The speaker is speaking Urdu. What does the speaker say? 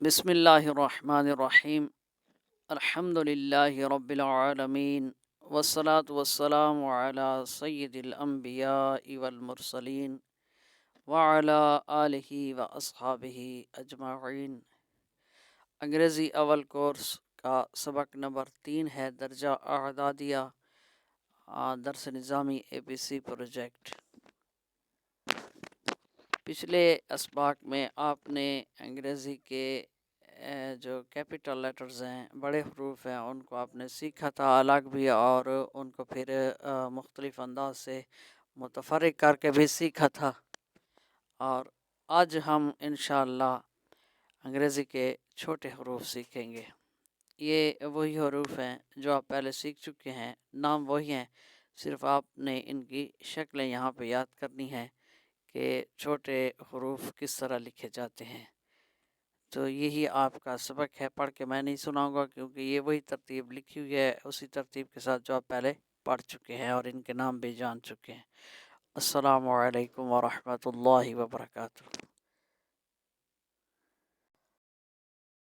بسم اللہ الرحمن الرحیم الحمد للہ رب العالمین والصلاة والسلام علی سید الانبیاء والمرسلین وعلی آلہ واصحابہ اجمعین۔ انگریزی اول کورس کا سبق نمبر 3 ہے، درجہ اعدادیہ، درس نظامی ABC پروجیکٹ۔ پچھلے اسباق میں آپ نے انگریزی کے جو کیپٹل لیٹرز ہیں، بڑے حروف ہیں، ان کو آپ نے سیکھا تھا الگ بھی، اور ان کو پھر مختلف انداز سے متفرق کر کے بھی سیکھا تھا۔ اور آج ہم انشاءاللہ انگریزی کے چھوٹے حروف سیکھیں گے۔ یہ وہی حروف ہیں جو آپ پہلے سیکھ چکے ہیں، نام وہی ہیں، صرف آپ نے ان کی شکلیں یہاں پہ یاد کرنی ہیں کہ چھوٹے حروف کس طرح لکھے جاتے ہیں۔ تو یہی آپ کا سبق ہے، پڑھ کے میں نہیں سناؤں گا کیونکہ یہ وہی ترتیب لکھی ہوئی ہے، اسی ترتیب کے ساتھ جو آپ پہلے پڑھ چکے ہیں اور ان کے نام بھی جان چکے ہیں۔ السلام علیکم ورحمۃ اللہ وبرکاتہ۔